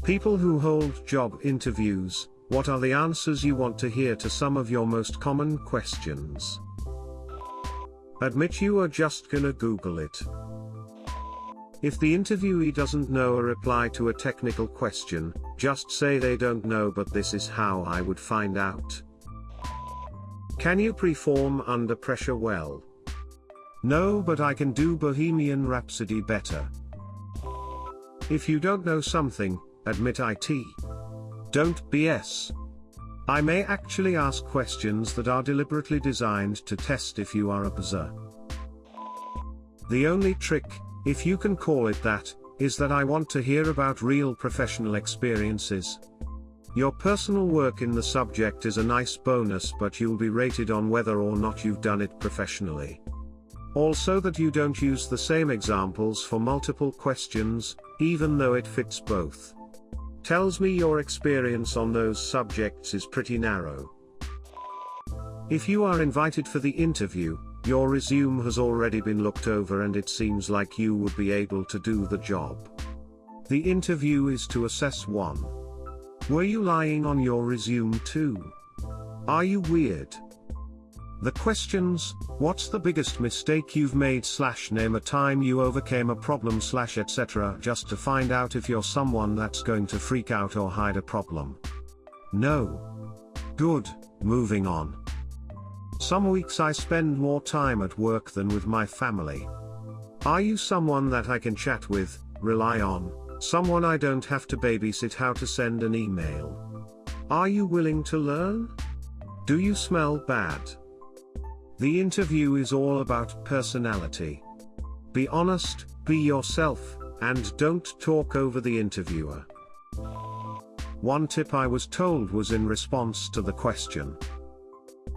People who hold job interviews, what are the answers you want to hear to some of your most common questions? Admit you are just gonna Google it. If the interviewee doesn't know a reply to a technical question, just say they don't know, but this is how I would find out. Can you perform under pressure well? No, but I can do Bohemian Rhapsody better. If you don't know something, admit it. Don't BS. I may actually ask questions that are deliberately designed to test if you are a buzzer. The only trick, if you can call it that, is that I want to hear about real professional experiences. Your personal work in the subject is a nice bonus, but you'll be rated on whether or not you've done it professionally. Also, that you don't use the same examples for multiple questions, even though it fits both. Tells me your experience on those subjects is pretty narrow. If you are invited for the interview, your resume has already been looked over and it seems like you would be able to do the job. The interview is to assess 1. Were you lying on your resume? 2. Are you weird? The questions, what's the biggest mistake you've made / name a time you overcame a problem / etc. just to find out if you're someone that's going to freak out or hide a problem. No. Good, moving on. Some weeks I spend more time at work than with my family. Are you someone that I can chat with, rely on, someone I don't have to babysit how to send an email? Are you willing to learn? Do you smell bad? The interview is all about personality. Be honest, be yourself, and don't talk over the interviewer. One tip I was told was in response to the question,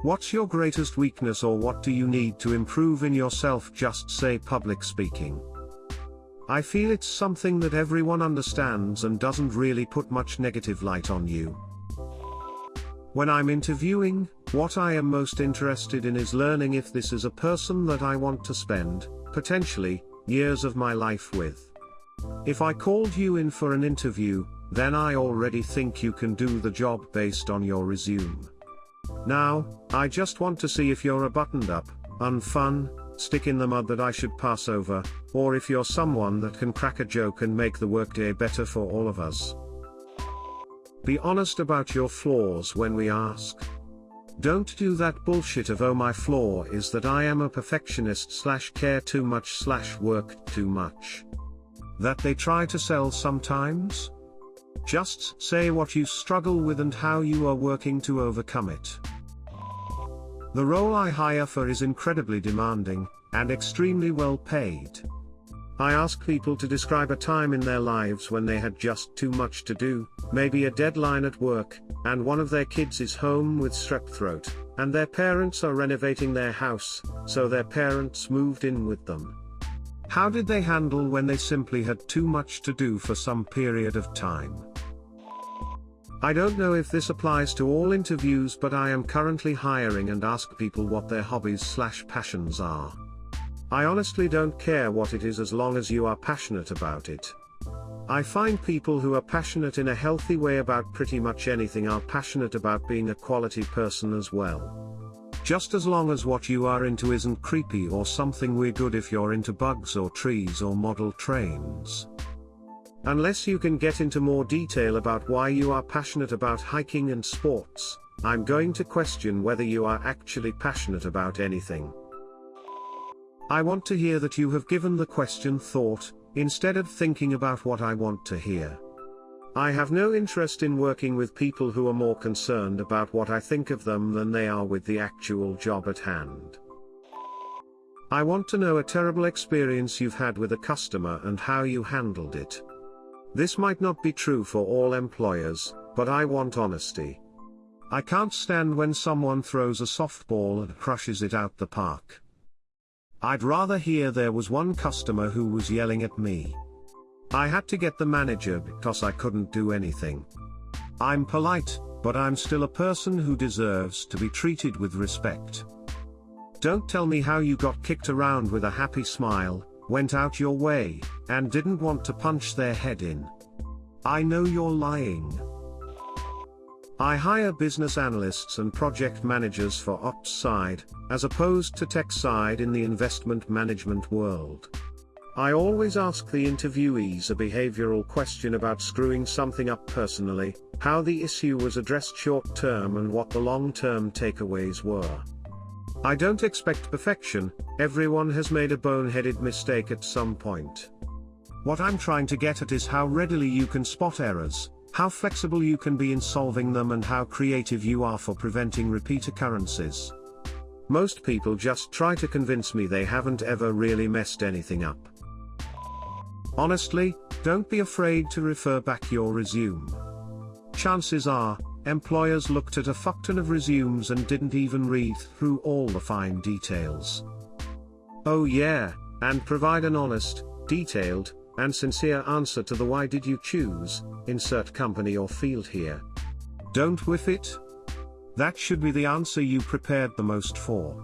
what's your greatest weakness or what do you need to improve in yourself? Just say public speaking. I feel it's something that everyone understands and doesn't really put much negative light on you. When I'm interviewing, what I am most interested in is learning if this is a person that I want to spend, potentially, years of my life with. If I called you in for an interview, then I already think you can do the job based on your resume. Now, I just want to see if you're a buttoned up, unfun, stick in the mud that I should pass over, or if you're someone that can crack a joke and make the workday better for all of us. Be honest about your flaws when we ask. Don't do that bullshit of, oh, my flaw is that I am a perfectionist / care too much / work too much. That they try to sell sometimes. Just say what you struggle with and how you are working to overcome it. The role I hire for is incredibly demanding, and extremely well paid. I ask people to describe a time in their lives when they had just too much to do, maybe a deadline at work, and one of their kids is home with strep throat, and their parents are renovating their house, so their parents moved in with them. How did they handle when they simply had too much to do for some period of time? I don't know if this applies to all interviews, but I am currently hiring and ask people what their hobbies / passions are. I honestly don't care what it is as long as you are passionate about it. I find people who are passionate in a healthy way about pretty much anything are passionate about being a quality person as well. Just as long as what you are into isn't creepy or something weird. Good if you're into bugs or trees or model trains. Unless you can get into more detail about why you are passionate about hiking and sports, I'm going to question whether you are actually passionate about anything. I want to hear that you have given the question thought, instead of thinking about what I want to hear. I have no interest in working with people who are more concerned about what I think of them than they are with the actual job at hand. I want to know a terrible experience you've had with a customer and how you handled it. This might not be true for all employers, but I want honesty. I can't stand when someone throws a softball and crushes it out the park. I'd rather hear there was one customer who was yelling at me. I had to get the manager because I couldn't do anything. I'm polite, but I'm still a person who deserves to be treated with respect. Don't tell me how you got kicked around with a happy smile, went out your way, and didn't want to punch their head in. I know you're lying. I hire business analysts and project managers for ops side, as opposed to tech side in the investment management world. I always ask the interviewees a behavioral question about screwing something up personally, how the issue was addressed short term and what the long-term takeaways were. I don't expect perfection, everyone has made a boneheaded mistake at some point. What I'm trying to get at is how readily you can spot errors, how flexible you can be in solving them, and how creative you are for preventing repeat occurrences. Most people just try to convince me they haven't ever really messed anything up. Honestly, don't be afraid to refer back your resume. Chances are, employers looked at a fuckton of resumes and didn't even read through all the fine details. Oh yeah, and provide an honest, detailed, and sincere answer to the why did you choose, insert company or field here. Don't whiff it. That should be the answer you prepared the most for.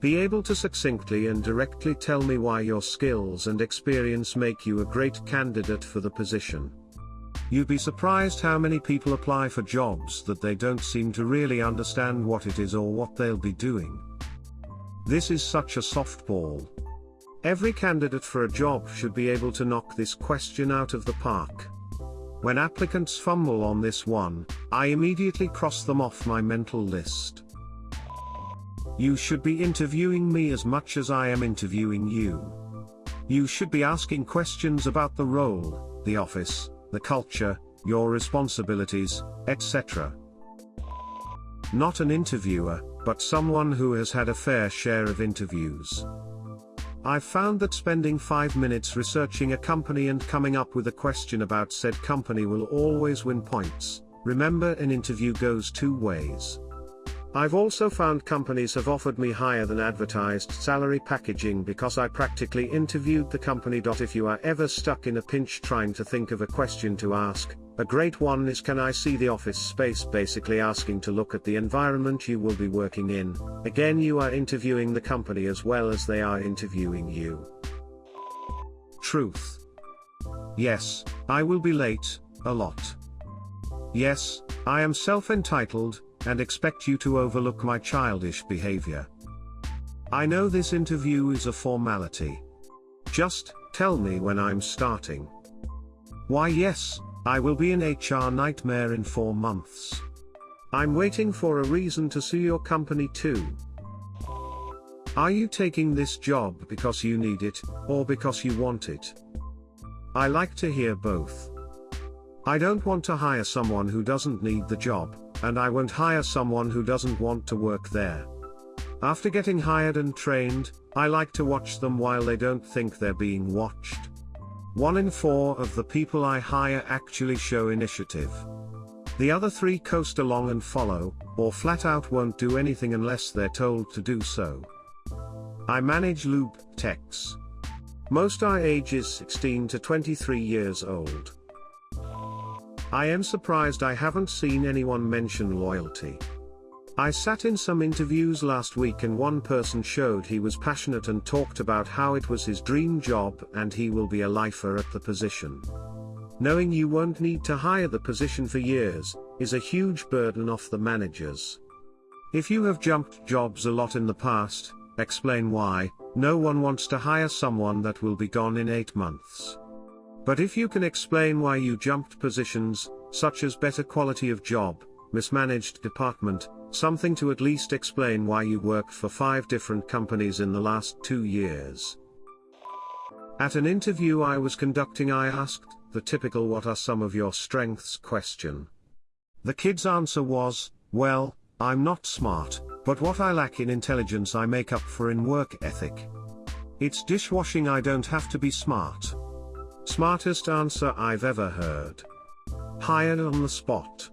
Be able to succinctly and directly tell me why your skills and experience make you a great candidate for the position. You'd be surprised how many people apply for jobs that they don't seem to really understand what it is or what they'll be doing. This is such a softball. Every candidate for a job should be able to knock this question out of the park. When applicants fumble on this one, I immediately cross them off my mental list. You should be interviewing me as much as I am interviewing you. You should be asking questions about the role, the office, the culture, your responsibilities, etc. Not an interviewer, but someone who has had a fair share of interviews. I've found that spending 5 minutes researching a company and coming up with a question about said company will always win points. Remember, an interview goes two ways. I've also found companies have offered me higher than advertised salary packaging because I practically interviewed the company. If you are ever stuck in a pinch trying to think of a question to ask, a great one is, can I see the office space? Basically asking to look at the environment you will be working in. Again, you are interviewing the company as well as they are interviewing you. Truth. Yes, I will be late, a lot. Yes, I am self-entitled, and expect you to overlook my childish behavior. I know this interview is a formality. Just tell me when I'm starting. Why yes, I will be an HR nightmare in 4 months. I'm waiting for a reason to sue your company too. Are you taking this job because you need it, or because you want it? I like to hear both. I don't want to hire someone who doesn't need the job, and I won't hire someone who doesn't want to work there. After getting hired and trained, I like to watch them while they don't think they're being watched. 1 in 4 of the people I hire actually show initiative. The other 3 coast along and follow, or flat out won't do anything unless they're told to do so. I manage lube techs. Most are ages 16 to 23 years old. I am surprised I haven't seen anyone mention loyalty. I sat in some interviews last week and one person showed he was passionate and talked about how it was his dream job and he will be a lifer at the position. Knowing you won't need to hire the position for years is a huge burden off the managers. If you have jumped jobs a lot in the past, explain why. No one wants to hire someone that will be gone in 8 months. But if you can explain why you jumped positions, such as better quality of job, mismanaged department, something to at least explain why you worked for 5 different companies in the last 2 years. At an interview I was conducting, I asked the typical "what are some of your strengths" question. The kid's answer was, well, I'm not smart, but what I lack in intelligence I make up for in work ethic. It's dishwashing, I don't have to be smart. Smartest answer I've ever heard. Hired on the spot.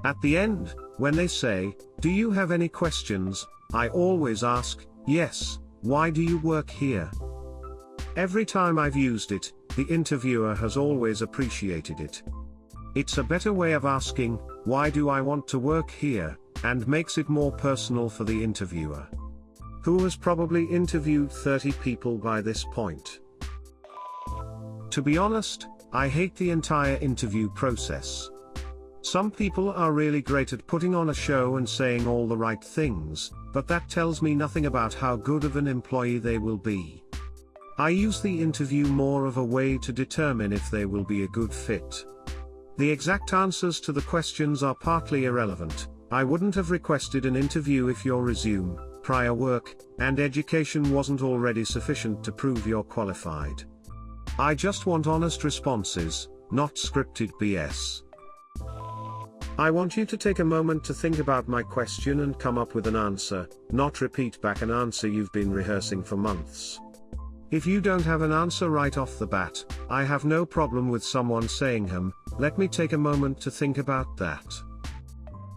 At the end, when they say, "Do you have any questions?" I always ask, "Yes, why do you work here?" Every time I've used it, the interviewer has always appreciated it. It's a better way of asking, "Why do I want to work here?" and makes it more personal for the interviewer, who has probably interviewed 30 people by this point. To be honest, I hate the entire interview process. Some people are really great at putting on a show and saying all the right things, but that tells me nothing about how good of an employee they will be. I use the interview more of a way to determine if they will be a good fit. The exact answers to the questions are partly irrelevant. I wouldn't have requested an interview if your resume, prior work, and education wasn't already sufficient to prove you're qualified. I just want honest responses, not scripted BS. I want you to take a moment to think about my question and come up with an answer, not repeat back an answer you've been rehearsing for months. If you don't have an answer right off the bat, I have no problem with someone saying, let me take a moment to think about that.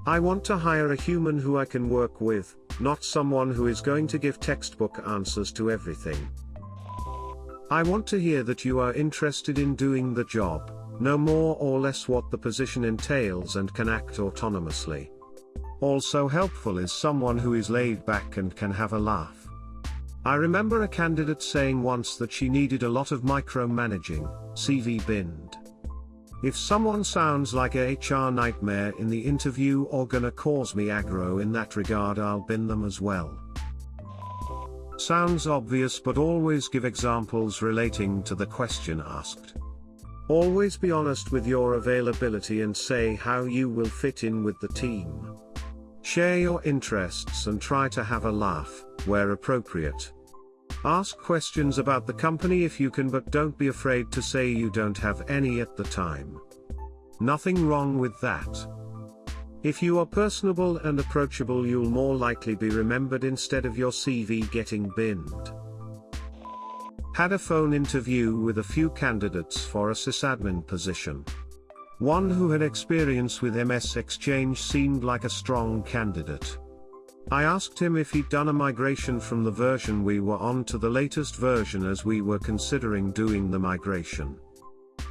I want to hire a human who I can work with, not someone who is going to give textbook answers to everything. I want to hear that you are interested in doing the job, know more or less what the position entails and can act autonomously. Also helpful is someone who is laid back and can have a laugh. I remember a candidate saying once that she needed a lot of micromanaging, CV binned. If someone sounds like a HR nightmare in the interview or gonna cause me aggro in that regard, I'll bin them as well. Sounds obvious, but always give examples relating to the question asked. Always be honest with your availability and say how you will fit in with the team. Share your interests and try to have a laugh, where appropriate. Ask questions about the company if you can, but don't be afraid to say you don't have any at the time. Nothing wrong with that. If you are personable and approachable, you'll more likely be remembered instead of your CV getting binned. Had a phone interview with a few candidates for a sysadmin position. One who had experience with MS Exchange seemed like a strong candidate. I asked him if he'd done a migration from the version we were on to the latest version, as we were considering doing the migration.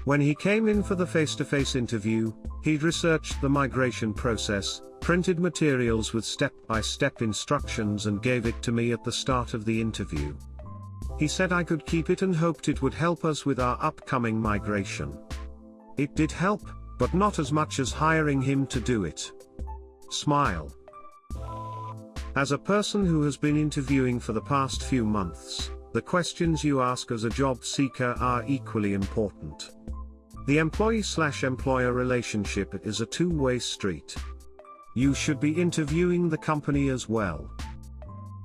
When he came in for the face-to-face interview, he'd researched the migration process, printed materials with step-by-step instructions and gave it to me at the start of the interview. He said I could keep it and hoped it would help us with our upcoming migration. It did help, but not as much as hiring him to do it. Smile. As a person who has been interviewing for the past few months, the questions you ask as a job seeker are equally important. The employee/employer relationship is a two-way street. You should be interviewing the company as well.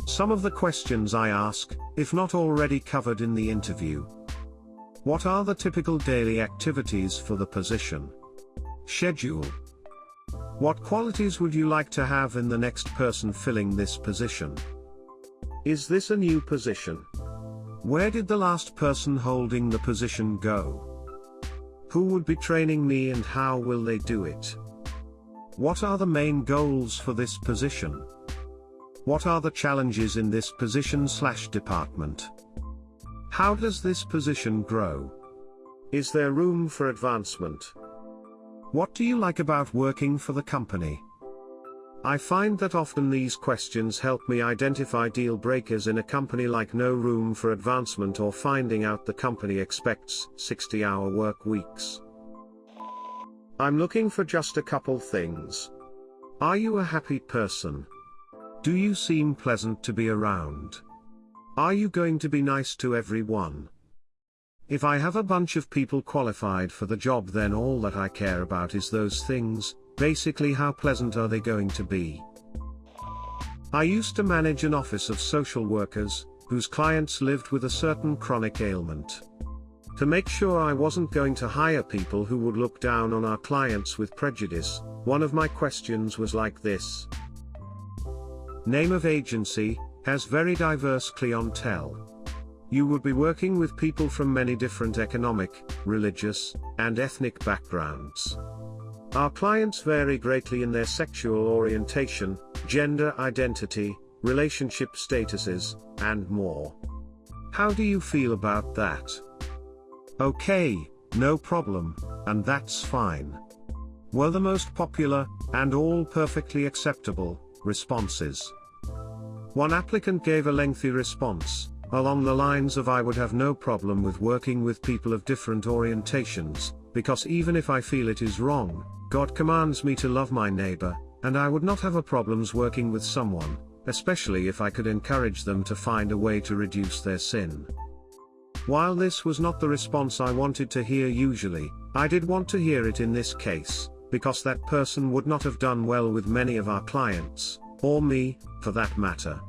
Some of the questions I ask, if not already covered in the interview. What are the typical daily activities for the position? Schedule. What qualities would you like to have in the next person filling this position? Is this a new position? Where did the last person holding the position go? Who would be training me and how will they do it? What are the main goals for this position? What are the challenges in this position/department? How does this position grow? Is there room for advancement? What do you like about working for the company? I find that often these questions help me identify deal breakers in a company, like no room for advancement or finding out the company expects 60-hour work weeks. I'm looking for just a couple things. Are you a happy person? Do you seem pleasant to be around? Are you going to be nice to everyone? If I have a bunch of people qualified for the job, then all that I care about is those things. Basically, how pleasant are they going to be? I used to manage an office of social workers, whose clients lived with a certain chronic ailment. To make sure I wasn't going to hire people who would look down on our clients with prejudice, one of my questions was like this. Name of agency, has very diverse clientele. You would be working with people from many different economic, religious, and ethnic backgrounds. Our clients vary greatly in their sexual orientation, gender identity, relationship statuses, and more. How do you feel about that? Okay, no problem, and that's fine. Were the most popular, and all perfectly acceptable, responses. One applicant gave a lengthy response, along the lines of I would have no problem with working with people of different orientations, because even if I feel it is wrong, God commands me to love my neighbor, and I would not have a problems working with someone, especially if I could encourage them to find a way to reduce their sin. While this was not the response I wanted to hear usually, I did want to hear it in this case, because that person would not have done well with many of our clients, or me, for that matter.